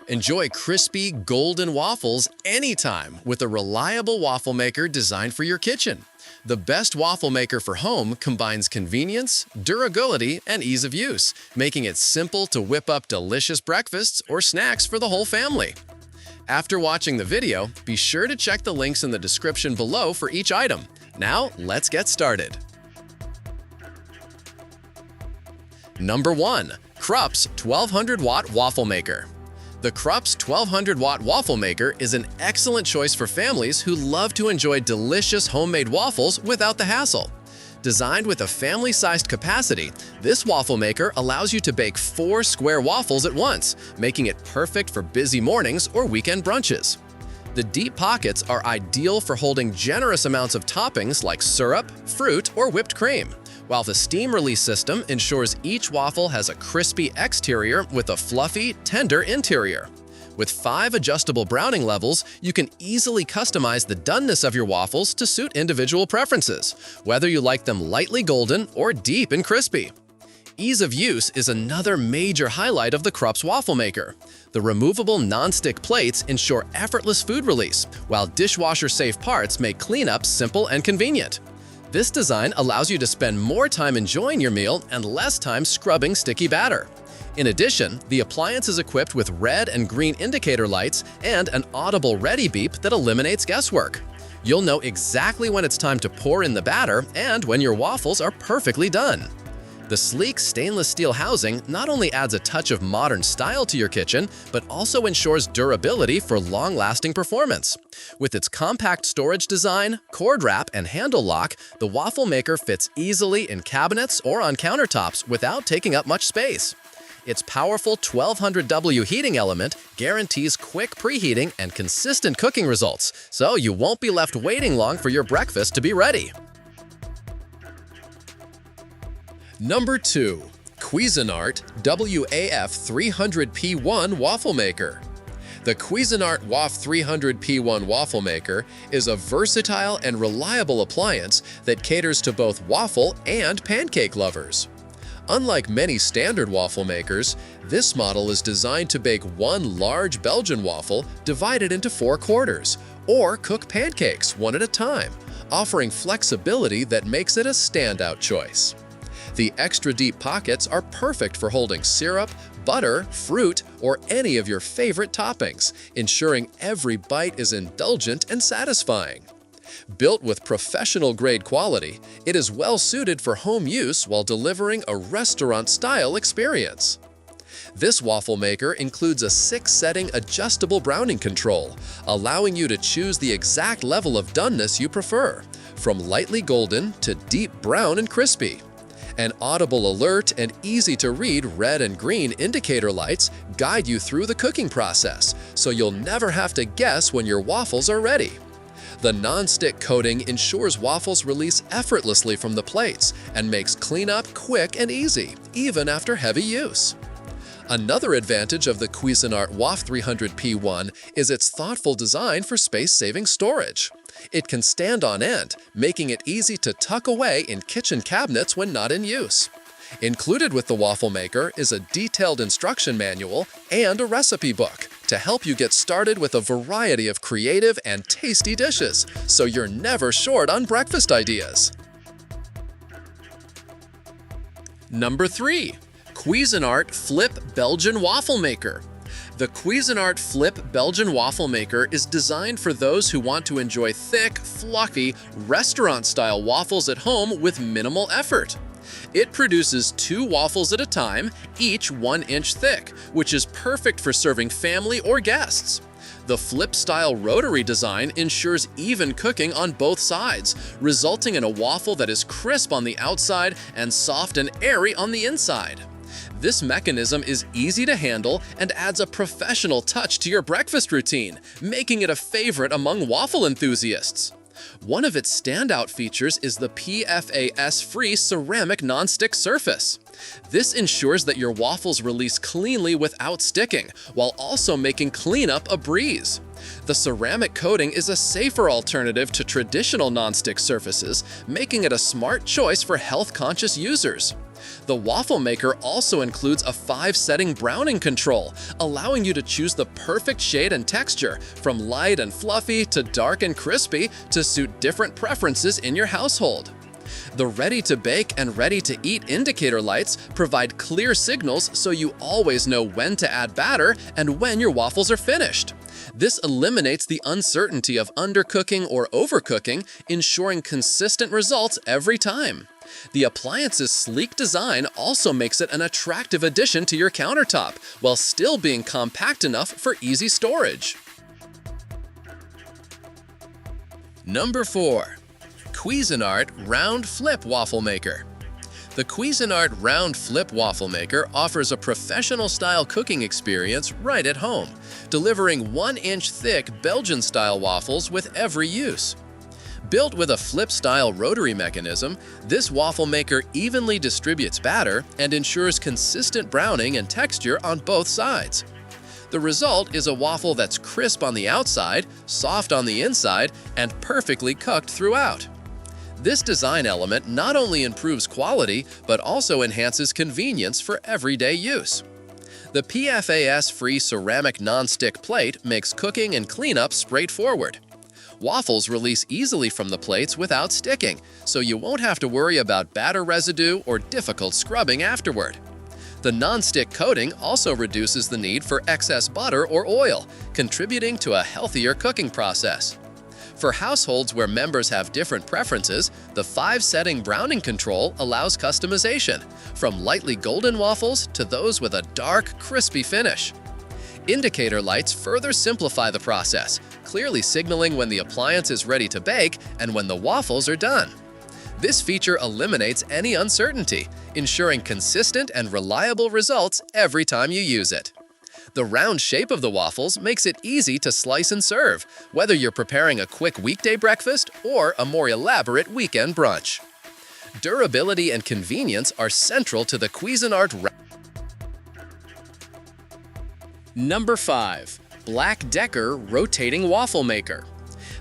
Enjoy crispy, golden waffles anytime with a reliable waffle maker designed for your kitchen. The best waffle maker for home combines convenience, durability, and ease of use, making it simple to whip up delicious breakfasts or snacks for the whole family. After watching the video, be sure to check the links in the description below for each item. Now, let's get started. Number 1. KRUPS 1200 Watt Waffle Maker. The KRUPS 1200 Watt Waffle Maker is an excellent choice for families who love to enjoy delicious homemade waffles without the hassle. Designed with a family-sized capacity, this waffle maker allows you to bake 4 square waffles at once, making it perfect for busy mornings or weekend brunches. The deep pockets are ideal for holding generous amounts of toppings like syrup, fruit, or whipped cream, while the steam release system ensures each waffle has a crispy exterior with a fluffy, tender interior. With 5 adjustable browning levels, you can easily customize the doneness of your waffles to suit individual preferences, whether you like them lightly golden or deep and crispy. Ease of use is another major highlight of the KRUPS waffle maker. The removable non-stick plates ensure effortless food release, while dishwasher-safe parts make cleanup simple and convenient. This design allows you to spend more time enjoying your meal and less time scrubbing sticky batter. In addition, the appliance is equipped with red and green indicator lights and an audible ready beep that eliminates guesswork. You'll know exactly when it's time to pour in the batter and when your waffles are perfectly done. The sleek stainless steel housing not only adds a touch of modern style to your kitchen, but also ensures durability for long-lasting performance. With its compact storage design, cord wrap, and handle lock, the waffle maker fits easily in cabinets or on countertops without taking up much space. Its powerful 1200W heating element guarantees quick preheating and consistent cooking results, so you won't be left waiting long for your breakfast to be ready. Number 2. Cuisinart WAF300P1 Waffle Maker. The Cuisinart WAF300P1 Waffle Maker is a versatile and reliable appliance that caters to both waffle and pancake lovers. Unlike many standard waffle makers, this model is designed to bake one large Belgian waffle divided into 4 quarters, or cook pancakes one at a time, offering flexibility that makes it a standout choice. The extra deep pockets are perfect for holding syrup, butter, fruit, or any of your favorite toppings, ensuring every bite is indulgent and satisfying. Built with professional-grade quality, it is well-suited for home use while delivering a restaurant-style experience. This waffle maker includes a 6-setting adjustable browning control, allowing you to choose the exact level of doneness you prefer, from lightly golden to deep brown and crispy. An audible alert and easy-to-read red and green indicator lights guide you through the cooking process, so you'll never have to guess when your waffles are ready. The non-stick coating ensures waffles release effortlessly from the plates and makes cleanup quick and easy, even after heavy use. Another advantage of the Cuisinart WAF300P1 is its thoughtful design for space-saving storage. It can stand on end, making it easy to tuck away in kitchen cabinets when not in use. Included with the waffle maker is a detailed instruction manual and a recipe book to help you get started with a variety of creative and tasty dishes, so you're never short on breakfast ideas. Number 3. Cuisinart Flip Belgian Waffle Maker. The Cuisinart Flip Belgian Waffle Maker is designed for those who want to enjoy thick, fluffy, restaurant-style waffles at home with minimal effort. It produces 2 waffles at a time, each 1 inch thick, which is perfect for serving family or guests. The flip-style rotary design ensures even cooking on both sides, resulting in a waffle that is crisp on the outside and soft and airy on the inside. This mechanism is easy to handle and adds a professional touch to your breakfast routine, making it a favorite among waffle enthusiasts. One of its standout features is the PFAS-free ceramic non-stick surface. This ensures that your waffles release cleanly without sticking, while also making cleanup a breeze. The ceramic coating is a safer alternative to traditional non-stick surfaces, making it a smart choice for health-conscious users. The waffle maker also includes a 5-setting browning control, allowing you to choose the perfect shade and texture, from light and fluffy to dark and crispy, to suit different preferences in your household. The ready-to-bake and ready-to-eat indicator lights provide clear signals so you always know when to add batter and when your waffles are finished. This eliminates the uncertainty of undercooking or overcooking, ensuring consistent results every time. The appliance's sleek design also makes it an attractive addition to your countertop, while still being compact enough for easy storage. Number 4. Cuisinart Round Flip Waffle Maker. The Cuisinart Round Flip Waffle Maker offers a professional-style cooking experience right at home, delivering 1-inch thick Belgian-style waffles with every use. Built with a flip-style rotary mechanism, this waffle maker evenly distributes batter and ensures consistent browning and texture on both sides. The result is a waffle that's crisp on the outside, soft on the inside, and perfectly cooked throughout. This design element not only improves quality, but also enhances convenience for everyday use. The PFAS-free ceramic non-stick plate makes cooking and cleanup straightforward. Waffles release easily from the plates without sticking, so you won't have to worry about batter residue or difficult scrubbing afterward. The non-stick coating also reduces the need for excess butter or oil, contributing to a healthier cooking process. For households where members have different preferences, the 5-setting browning control allows customization, from lightly golden waffles to those with a dark, crispy finish. Indicator lights further simplify the process, clearly signaling when the appliance is ready to bake and when the waffles are done. This feature eliminates any uncertainty, ensuring consistent and reliable results every time you use it. The round shape of the waffles makes it easy to slice and serve, whether you're preparing a quick weekday breakfast or a more elaborate weekend brunch. Durability and convenience are central to the Cuisinart. Number 5. BLACK+DECKER Rotating Waffle Maker.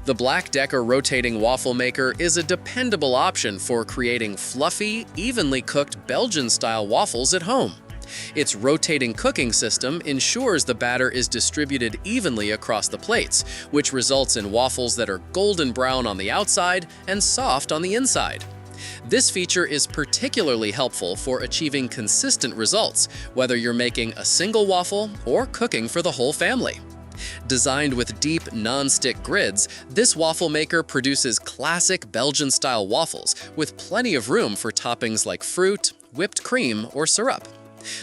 The BLACK+DECKER Rotating Waffle Maker is a dependable option for creating fluffy, evenly cooked Belgian-style waffles at home. Its rotating cooking system ensures the batter is distributed evenly across the plates, which results in waffles that are golden brown on the outside and soft on the inside. This feature is particularly helpful for achieving consistent results, whether you're making a single waffle or cooking for the whole family. Designed with deep, non-stick grids, this waffle maker produces classic Belgian-style waffles with plenty of room for toppings like fruit, whipped cream, or syrup.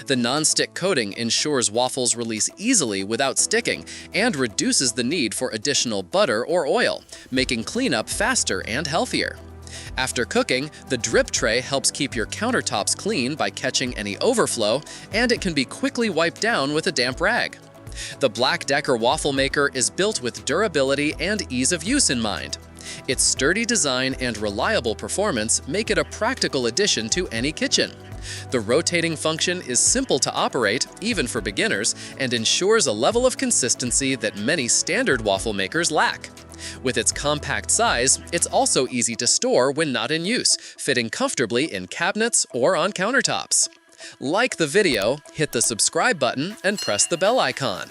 The non-stick coating ensures waffles release easily without sticking and reduces the need for additional butter or oil, making cleanup faster and healthier. After cooking, the drip tray helps keep your countertops clean by catching any overflow, and it can be quickly wiped down with a damp rag. The BLACK+DECKER waffle maker is built with durability and ease of use in mind. Its sturdy design and reliable performance make it a practical addition to any kitchen. The rotating function is simple to operate, even for beginners, and ensures a level of consistency that many standard waffle makers lack. With its compact size, it's also easy to store when not in use, fitting comfortably in cabinets or on countertops. Like the video, hit the subscribe button, and press the bell icon.